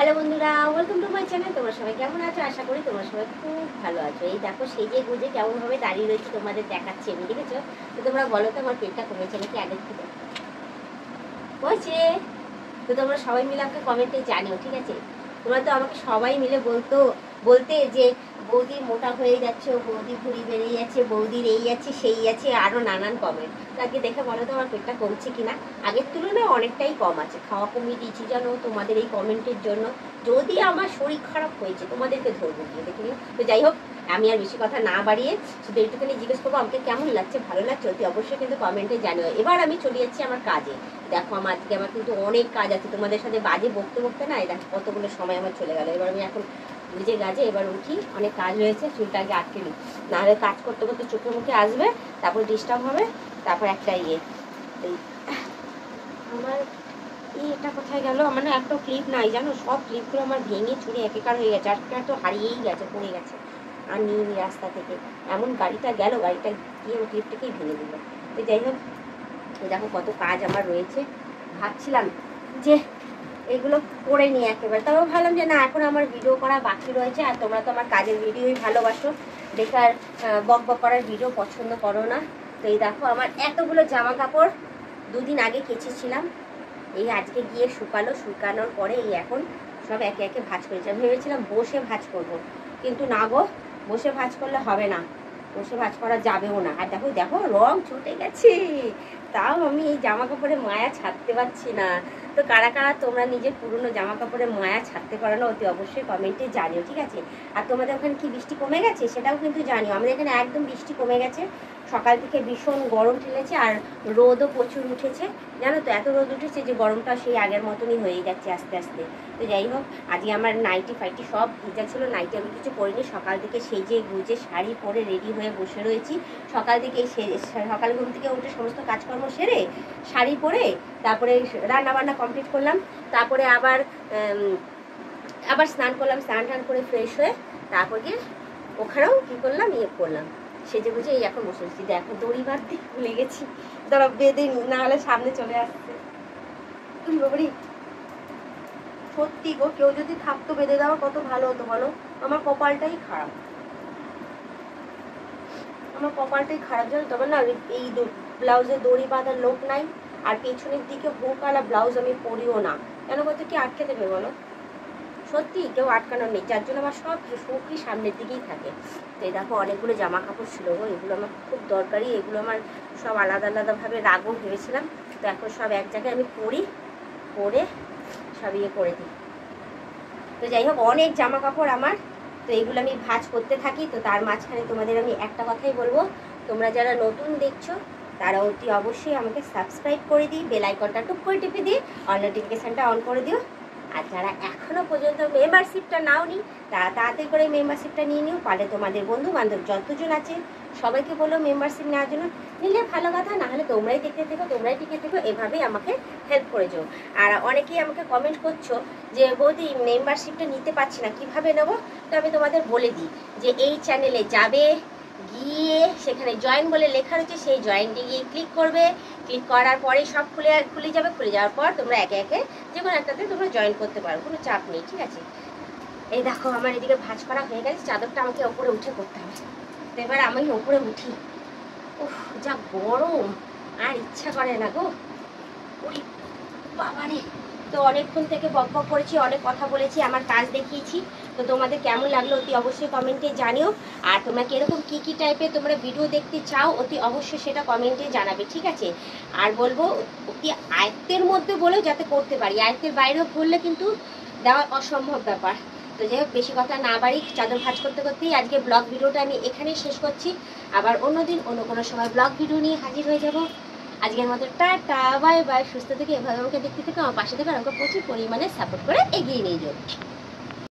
Hello বন্ধুরা, welcome to my channel. তোমরা সবাই কেমন আছো? আশা করি তোমরা সবাই খুব ভালো আছো। এই দেখো সেজে গুজে কেমনভাবে দাঁড়িয়ে রয়েছে তোমাদের দেখাচ্ছি আমি, ঠিক আছে? তো তোমরা বলো তো আমার পেটটা কমেছে নাকি আগের থেকে? কমেছে? তো তোমরা সবাই মিলে আমাকে কমেন্টে জানিও, ঠিক আছে? তোমরা তো আমাকে সবাই মিলে বলতে যে বৌদি মোটা হয়ে যাচ্ছে, বৌদি ভুঁড়ি বেরিয়ে যাচ্ছে, বৌদির এই আছে সেই আছে, আরও নানান কমেন্ট। তাকে দেখে বলো তো আমার পেটটা কমছে কিনা। আগের তুলনায় অনেকটাই কম আছে, খাওয়া কমিয়ে দিয়েছি জানো তোমাদের এই কমেন্টের জন্য। যদি আমার শরীর খারাপ হয়েছে তোমাদেরকে ধরবো গিয়ে, দেখে নিও। তো যাই হোক, আমি আর বেশি কথা না বাড়িয়ে শুধু এইটুখানি জিজ্ঞেস করবো আমাকে কেমন লাগছে, ভালো লাগছে অতি অবশ্যই কিন্তু কমেন্টে জানিও। এবার আমি চলে যাচ্ছি আমার কাজে। দেখো আজকে আমার কিন্তু অনেক কাজ আছে, তোমাদের সাথে বাজে বকতে না দেখো কতগুলো সময় আমার চলে গেল। এবার আমি এখন বুঝে গাছে এবার উঠি, অনেক কাজ রয়েছে, চুলটা আগে আটকে নিই, নাহলে কাজ করতে করতে চোখে মুখে আসবে, তারপর ডিস্টার্ব হবে, তারপর একটা এই আমার এটা কোথায় গেল? আমার না একটা ক্লিপ নাই জানো, সব ক্লিপগুলো আমার ভেঙে চুরে একেকার হয়ে গেছে, আজকে তো হারিয়েই গেছে, পড়ে গেছে, আর নিয়ে রাস্তা থেকে এমন গাড়িটা গেল, গাড়িটা গিয়ে ক্লিপটাকেই ভেঙে দিল। তো যাই হোক, দেখো কত কাজ আমার রয়েছে, ভাবছিলাম যে এগুলো করে নিই একেবারে, তবে ভাবলাম যে না, এখন আমার ভিডিও করা বাকি রয়েছে, আর তোমরা তো আমার কাজের ভিডিওই ভালোবাসো, বেকার বক করার ভিডিও পছন্দ করো না। তো এই দেখো আমার এতগুলো জামা কাপড় দুদিন আগে কেচেছিলাম, এই আজকে গিয়ে শুকানোর পরে এই এখন সব একে একে ভাঁজ করেছি। ভেবেছিলাম বসে ভাঁজ করব, কিন্তু না গো, বসে ভাঁজ করলে হবে না, বসে ভাঁজ করা যাবেও না। আর দেখো দেখো রং ছুটে গেছে, তাও আমি এই জামা কাপড়ে মায়া ছাড়তে পারছি না। তো কারা কারা তোমরা নিজের পুরনো জামা কাপড়ে মায়া ছাড়তে পারো না অতি অবশ্যই কমেন্টে জানিও, ঠিক আছে? আর তোমাদের ওখানে কি বৃষ্টি কমে গেছে সেটাও কিন্তু জানিও। আমাদের এখানে একদম বৃষ্টি কমে গেছে, সকাল থেকে ভীষণ গরম ঠেলেছে, আর রোদও প্রচুর উঠেছে জানো তো, এত রোদ উঠেছে যে গরমটা সেই আগের মতনই হয়ে যাচ্ছে আস্তে আস্তে। তো যাই হোক, আজকে আমার নাইটি ফাইটি সব ভিজা ছিল, নাইটি আমি কিছু করিনি, সকাল থেকে সেজে গুজে শাড়ি পরে রেডি হয়ে বসে রয়েছি। সকাল থেকে সকাল ঘুম থেকে উঠে সমস্ত কাজকর্ম সেরে শাড়ি পরে তারপরে রান্নাবান্না কমপ্লিট করলাম, তারপরে আবার স্নান করলাম, স্নান টান করে ফ্রেশ হয়ে তারপর গিয়ে ওখানেও কী করলাম, করলাম সেজে গুজে এই এখন বসে রয়েছি। দেখো দড়ি বাঁধতে ভুলে গেছি, ধরো বেঁধে নি, না হলে সামনে চলে আসছে। বাবারি, সত্যি গো, কেউ যদি থাকতো বেঁধে দেওয়া কত ভালো হতো বলো। আমার কপালটাই খারাপ, আমার কপালটাই খারাপ জানো। তবে না এই ব্লাউজে দড়ি বাঁধার লোক নাই, আর পেছনের দিকে হুকওয়ালা ব্লাউজ আমি পরিও না, কেন বলতে কি আটকে দেবে বলো? সত্যি কেউ আটকানোর নেই, যার জন্য আমার সব হুকই সামনের দিকেই থাকে। তো এই দেখো অনেকগুলো জামা কাপড় ছিল গো, এগুলো আমার খুব দরকারি, এগুলো আমার সব আলাদা আলাদাভাবে রাখবো ভেবেছিলাম। তো এখন সব এক জায়গায় আমি পরে সব করে দিই। তো যাই হোক, অনেক জামা কাপড় আমার, তো এইগুলো আমি ভাঁজ করতে থাকি। তো তার মাঝখানে তোমাদের আমি একটা কথাই বলবো, তোমরা যারা নতুন দেখছো তারা অতি অবশ্যই আমাকে সাবস্ক্রাইব করে দিই, বেল আইকনটা টুক করে টিপে দিই, অল নোটিফিকেশানটা অন করে দিও। আর যারা এখনও পর্যন্ত মেম্বারশিপটা নাওনি তারা তাড়াতাড়ি করে মেম্বারশিপটা নিয়ে নিও, পারলে তোমাদের বন্ধু বান্ধব যতজন আছে সবাইকে বলো মেম্বারশিপ নেওয়ার জন্য। নিলে ভালো কথা, না হলে তোমরাই দেখতে থেকো, তোমরাই টিকে থেকো, এভাবেই আমাকে হেল্প করে যাও। আর অনেকেই আমাকে কমেন্ট করছো যে বৌদি মেম্বারশিপটা নিতে পারছি না, কীভাবে নেবো? তো আমি তোমাদের বলে দিই যে এই চ্যানেলে যাবে, গিয়ে সেখানে জয়েন বলে লেখা রয়েছে, সেই জয়েনটি গিয়ে ক্লিক করবে, ক্লিক করার পরে সব খুলে যাবে, খুলে যাওয়ার পর তোমরা একে একে যে কোনো একটাতে তোমরা জয়েন করতে পারো, কোনো চাপ নেই, ঠিক আছে? এই দেখো আমার এদিকে ভাঁজ করা হয়ে গেছে, চাদরটা আমাকে ওপরে উঠে করতে হবে। তো এবার আমি ওপরে উঠি, উফ যা গরম, আর ইচ্ছা করে না গো, ওই বাবারে। তো অনেকক্ষণ থেকে বক করেছি, অনেক কথা বলেছি, আমার কাজ দেখিয়েছি। তো তোমাদের কেমন লাগলো অতি অবশ্যই কমেন্টে জানিও। আর তোমরা কীরকম কী টাইপের তোমরা ভিডিও দেখতে চাও অতি অবশ্যই সেটা কমেন্টে জানাবে, ঠিক আছে? আর বলবো অতি আয়ত্তের মধ্যে বলেও যাতে করতে পারি, আয়ত্তের বাইরেও করলে কিন্তু দেওয়া অসম্ভব ব্যাপার। তো যাই হোক, বেশি কথা না বাড়ি, চাদর ভাঁজ করতে করতেই আজকে ব্লগ ভিডিওটা আমি এখানেই শেষ করছি। আবার অন্যদিন অন্য কোনো সময় ব্লগ ভিডিও নিয়ে হাজির হয়ে যাব। আজকের মতো টাটা, বাই বাই, সুস্থ থেকে এভাবে আমাকে দেখতে থেকে আমার পাশে থেকে আমাকে প্রচুর পরিমাণে সাপোর্ট করে এগিয়ে নিয়ে যাও।